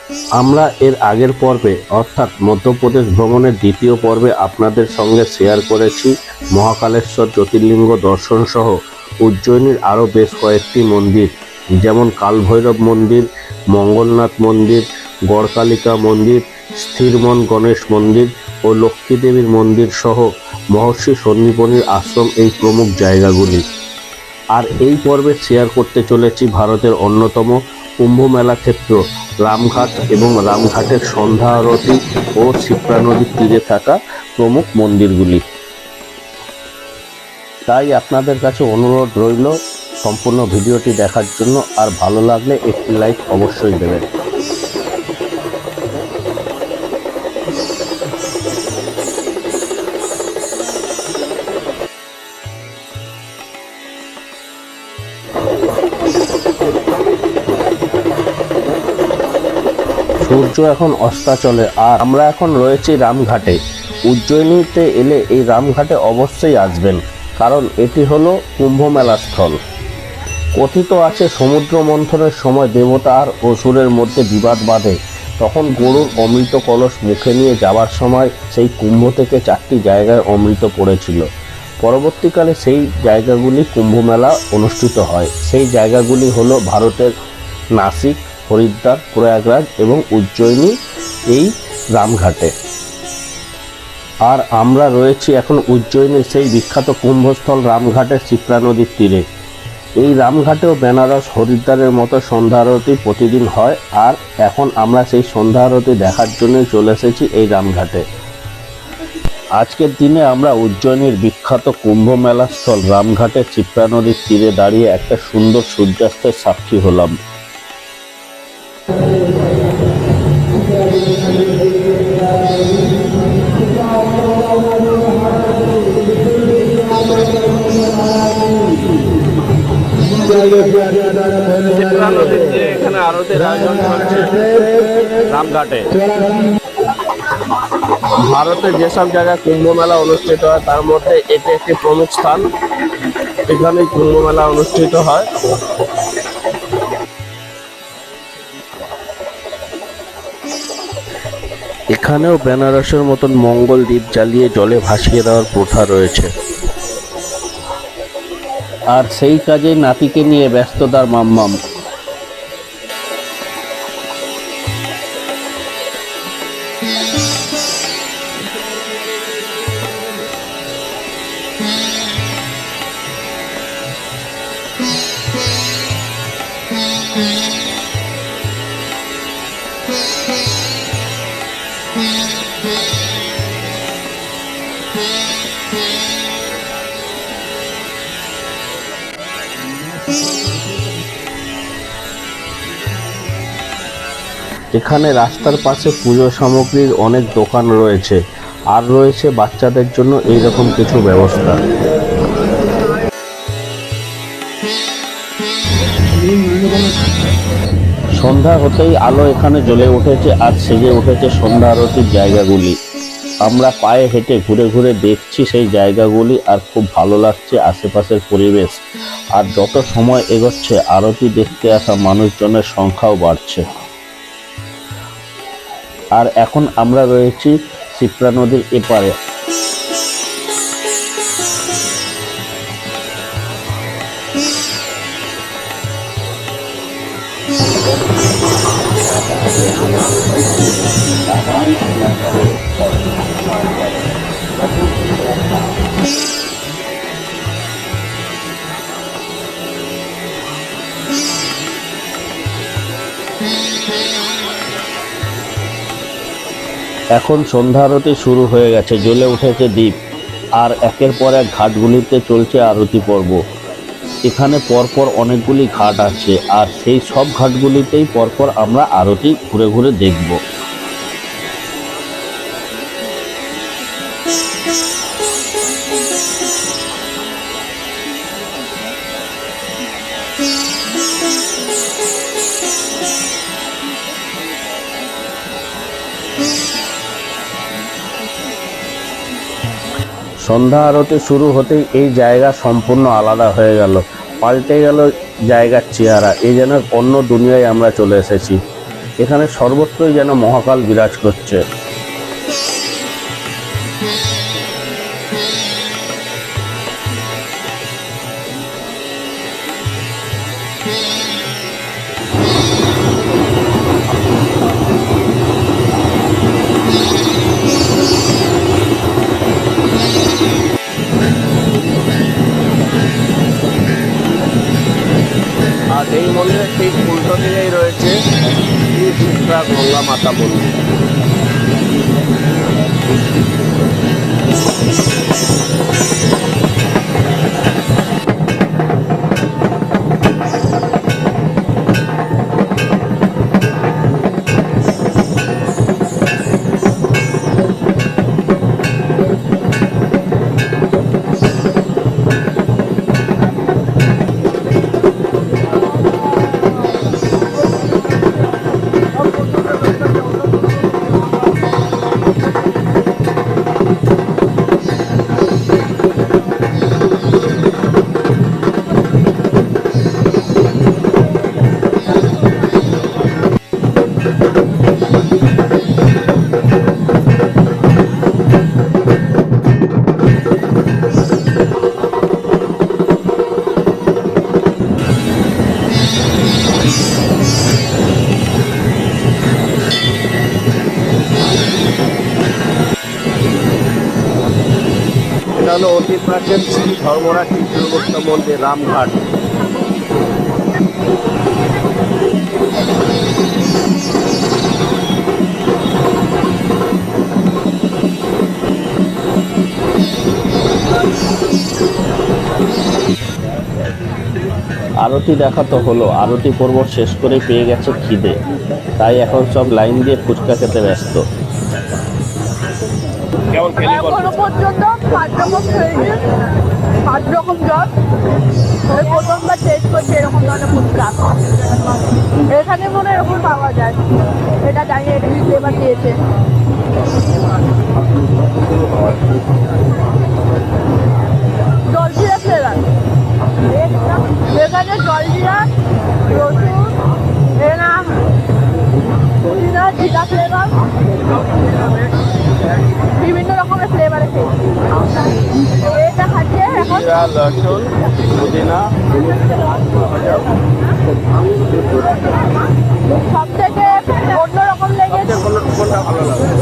আমরা এর আগের পর্বে অর্থাৎ মধ্যপ্রদেশ ভ্রমণের দ্বিতীয় পর্বে আপনাদের সঙ্গে শেয়ার করেছি মহাকালেশ্বর জ্যোতির্লিঙ্গ দর্শন সহ উজ্জয়িনীর আরও বেশ কয়েকটি মন্দির, যেমন কালভৈরব মন্দির, মঙ্গলনাথ মন্দির, গড়কালিকা মন্দির, স্থিরমন গণেশ মন্দির ও লক্ষ্মী দেবীর মন্দির সহ মহর্ষি সন্দীপনীর আশ্রম, এই প্রমুখ জায়গাগুলি। আর এই পর্বে শেয়ার করতে চলেছি ভারতের অন্যতম কুম্ভ মেলা ক্ষেত্র রামঘাট এবং রামঘাটের সন্ধ্যা আরতি ও শিপ্রা নদীর তীরে থাকা প্রমুখ মন্দিরগুলি। তাই আপনাদের কাছে অনুরোধ রইল সম্পূর্ণ ভিডিওটি দেখার জন্য, আর ভালো লাগলে একটি লাইক অবশ্যই দেবেন। সূর্য এখন অস্তাচলে, আর আমরা এখন রয়েছি রামঘাটে। উজ্জয়িনীতে এলে এই রামঘাটে অবশ্যই আসবেন, কারণ এটি হলো কুম্ভ মেলা স্থল। কথিত আছে সমুদ্র মন্থনের সময় দেবতা আর অসুরের মধ্যে বিবাদ বাঁধে, তখন গরুর অমৃত কলস মুখে নিয়ে যাওয়ার সময় সেই কুম্ভ থেকে 4টি জায়গায় অমৃত পড়েছিল। পরবর্তীকালে সেই জায়গাগুলি কুম্ভ মেলা অনুষ্ঠিত হয়। সেই জায়গাগুলি হলো ভারতের নাসিক, হরিদ্বার, প্রয়াগরাজ এবং উজ্জয়িনী, এই রামঘাটে। আর আমরা রয়েছি এখন উজ্জয়িনীর সেই বিখ্যাত কুম্ভস্থল রামঘাটের শিপ্রা নদীর তীরে। এই রামঘাটেও বেনারস, হরিদ্বারের মতো সন্ধ্যা আরতি প্রতিদিন হয়, আর এখন আমরা সেই সন্ধ্যা আরতি দেখার জন্য চলে এসেছি এই রামঘাটে। আজকের দিনে আমরা উজ্জয়িনীর বিখ্যাত কুম্ভ মেলা স্থল রামঘাটের শিপ্রা নদীর তীরে দাঁড়িয়ে একটা সুন্দর সূর্যাস্তের সাক্ষী হলাম। এখানে আরতির আয়োজন চলছে রামঘাটে। ভারতে যেসব জায়গায় কুম্ভ মেলা অনুষ্ঠিত হয় তার মধ্যে এটি একটি প্রমুখ স্থান। এখানে কুম্ভ মেলা অনুষ্ঠিত হয়। এখানেও বেনারসের মতন মঙ্গল দ্বীপ জ্বালিয়ে জলে ভাসিয়ে দেওয়ার প্রথা রয়েছে। আর সেই কাজে নাতিকে নিয়ে ব্যস্ত তার মাম্মাম। এখানে রাস্তার পাশে পুজো সামগ্রীর অনেক দোকান রয়েছে, আর রয়েছে বাচ্চাদের জন্য এইরকম কিছু ব্যবস্থা। সন্ধ্যা হতেই আলো এখানে জ্বলে উঠেছে, আর সেজে উঠেছে সন্ধ্যা আরতির জায়গাগুলি। আমরা পায়ে হেঁটে ঘুরে ঘুরে দেখছি সেই জায়গাগুলি, আর খুব ভালো লাগছে আশেপাশের পরিবেশ। আর যত সময় এগোচ্ছে আরতি দেখতে আসা মানুষজনের সংখ্যাও বাড়ছে। আর এখন আমরা রয়েছি শিপ্রা নদীর এপারে। এখন সন্ধ্যা আরতি শুরু হয়ে গেছে, জ্বলে উঠেছে দ্বীপ, আর একের পর এক ঘাটগুলিতে চলছে আরতি পর্ব। এখানে পরপর অনেকগুলি ঘাট আছে, আর সেই সব ঘাটগুলিতেই পরপর আমরা আরতি ঘুরে ঘুরে দেখব। সন্ধ্যা আরতি শুরু হতেই এই জায়গা সম্পূর্ণ আলাদা হয়ে গেল, পাল্টে গেল জায়গার চেহারা। এই যেন অন্য দুনিয়ায় আমরা চলে এসেছি। এখানে সর্বত্রই যেন মহাকাল বিরাজ করছে। আর এই মন্দিরের ঠিক উল্টো দিকেই রয়েছে শিপ্রা গঙ্গা মাতা মন্দির। এটা হলো অতি প্রাচীন শ্রী ধর্মরাজ চিত্রগুপ্ত মন্দির, রামঘাট। আরতি দেখা তো হলো, আরতি পর্ব শেষ করে পেয়ে গেছে খিদে, তাই এখন সব লাইন দিয়ে ফুচকা খেতে ব্যস্ত। এখনো পর্যন্ত 5 রকম খেয়েছি, 5 রকম জল। প্রথমবার টেস্ট করছি এরকম ধরনের ফুচকা। এখানে মনে এরকম পাওয়া যায়, এটা জানি, এটা কি ফ্লেভার দিয়েছে। জলজিরা ফ্লেভার, এখানে জলজিরা, রসুন, পুদিনা, জিরা ফ্লেভার, বিভিন্ন রকমের ফ্লেভারে খেয়েছি। এটা খাচ্ছে এখন রসুন, পুদিনা। সব থেকে অন্যরকম লেগেছে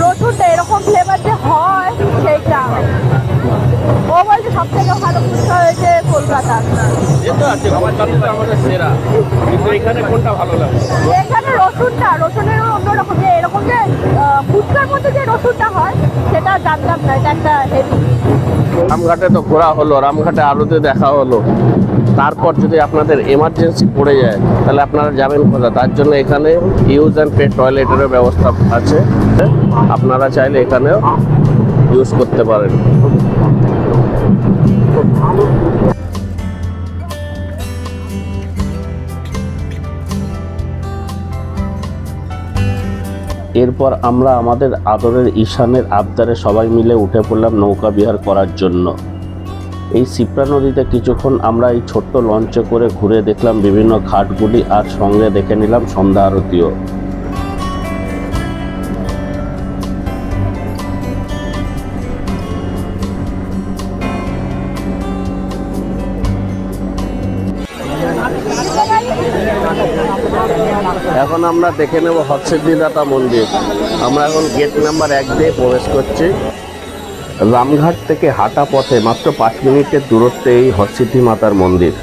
রসুনটা, এরকম ফ্লেভার যে হয় সেইটা। ও বলছে সব থেকে ভালো ফুচকা হয়েছে কলকাতা। এখানে কোনটা ভালো লাগে? এখানে রসুনের অন্যরকম, যে এরকম যে ফুচকার মধ্যে যে রসুনটা হয় সেটা জানতাম না, এটা একটা হেভি। রামঘাটে তো ঘোরা হলো, রামঘাটে আরতি দেখা হলো। তারপর যদি আপনাদের এমার্জেন্সি পড়ে যায় তাহলে আপনারা যাবেন কোথায়? তার জন্য এখানে ইউজ অ্যান্ড পে টয়লেটেরও ব্যবস্থা আছে, আপনারা চাইলে এখানেও ইউজ করতে পারেন। এরপর আমরা আমাদের আদরের ঈশানের আবদারে সবাই মিলে উঠে পড়লাম নৌকা বিহার করার জন্য। এই শিপ্রা নদীতে কিছুক্ষণ আমরা এই ছোট্ট লঞ্চে করে ঘুরে দেখলাম বিভিন্ন ঘাটগুলি, আর সঙ্গে দেখে নিলাম সন্ধ্যা আরতিও। এখন আমরা দেখে নেব হরসিদ্ধিদাতা মন্দির। আমরা এখন গেট নাম্বার 1 দিয়ে প্রবেশ করছি। রামঘাট থেকে হাঁটা পথে মাত্র 5 মিনিটের দূরত্বে এই হরসিদ্ধি মাতার মন্দির।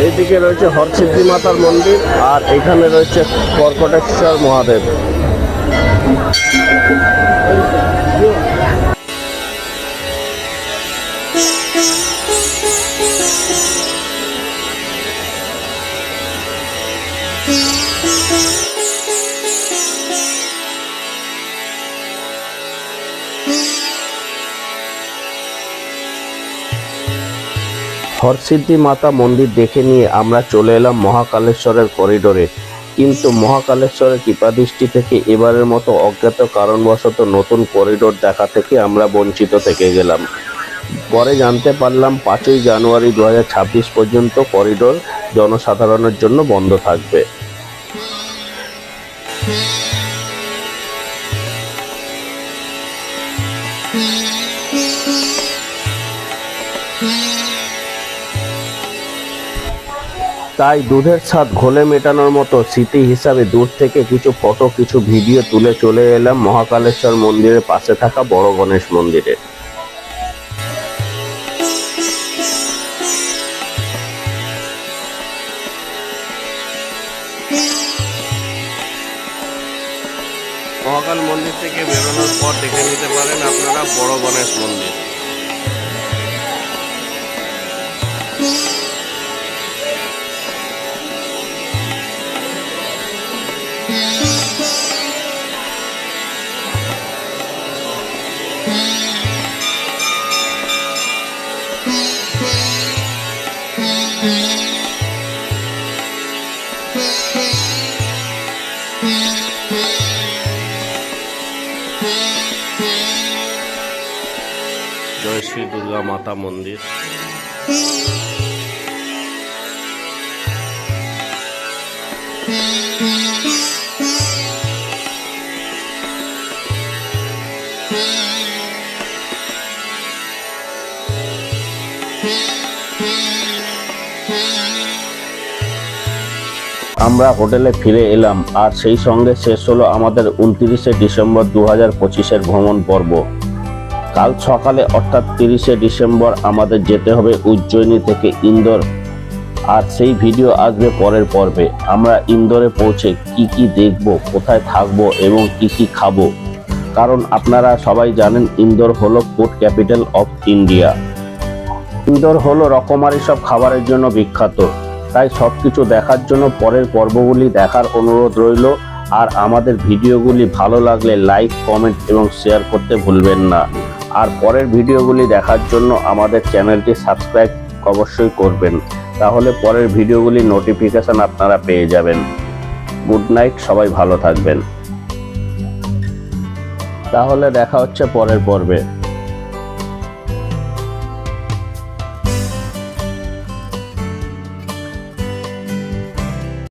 এইদিকে রয়েছে হরসিদ্ধি মাতার মন্দির আর এখানে রয়েছে কর্কটেশ্বর মহাদেব। হরসিদ্ধি মাতা মন্দির দেখে নিয়ে আমরা চলে এলাম মহাকালেশ্বরের করিডোরে, কিন্তু মহাকালেশ্বরের কৃপাদৃষ্টি থেকে এবারের মতো অজ্ঞাত কারণবশত নতুন করিডোর দেখা থেকে আমরা বঞ্চিত থেকে গেলাম। পরে জানতে পারলাম 5ই জানুয়ারি 2026 পর্যন্ত করিডোর জনসাধারণের জন্য বন্ধ থাকবে। তাই দুধের স্বাদ ঘোলে মেটানোর মতো স্মৃতি হিসাবে দূর থেকে কিছু ফটো কিছু ভিডিও তুলে চলে এলাম মহাকালেশ্বর মন্দিরের পাশে থাকা বড় গণেশ মন্দিরে। মহাকাল মন্দির থেকে বেরোনোর পর দেখে নিতে পারেন আপনারা বড় গণেশ মন্দির। জয় শ্রী দুর্গা মাতা মন্দির। আমরা হোটেলে ফিরে এলাম আর সেই সঙ্গে শেষ হলো আমাদের 29শে ডিসেম্বর 2025-এর ভ্রমণ পর্ব। কাল সকালে অর্থাৎ 30শে ডিসেম্বর আমাদের যেতে হবে উজ্জয়িনী থেকে ইন্দোর, আর সেই ভিডিও আসবে পরের পর্বে। আমরা ইন্দোরে পৌঁছে কি কি দেখব, কোথায় থাকবো এবং কি কি খাবো, কারণ আপনারা সবাই জানেন ইন্দোর হলো food capital of India. Indore হলো রকমারি সব খাবারের জন্য বিখ্যাত, তাই সবকিছু দেখার জন্য পরের পর্বগুলি দেখার অনুরোধ রইল। আর আমাদের ভিডিওগুলি ভালো লাগলে লাইক, কমেন্ট এবং শেয়ার করতে ভুলবেন না। আর পরের ভিডিওগুলি দেখার জন্য আমাদের চ্যানেলটি সাবস্ক্রাইব অবশ্যই করবেন, তাহলে পরের ভিডিওগুলির নোটিফিকেশন আপনারা পেয়ে যাবেন। গুড নাইট, সবাই ভালো থাকবেন। তাহলে দেখা হচ্ছে পরের পর্বে।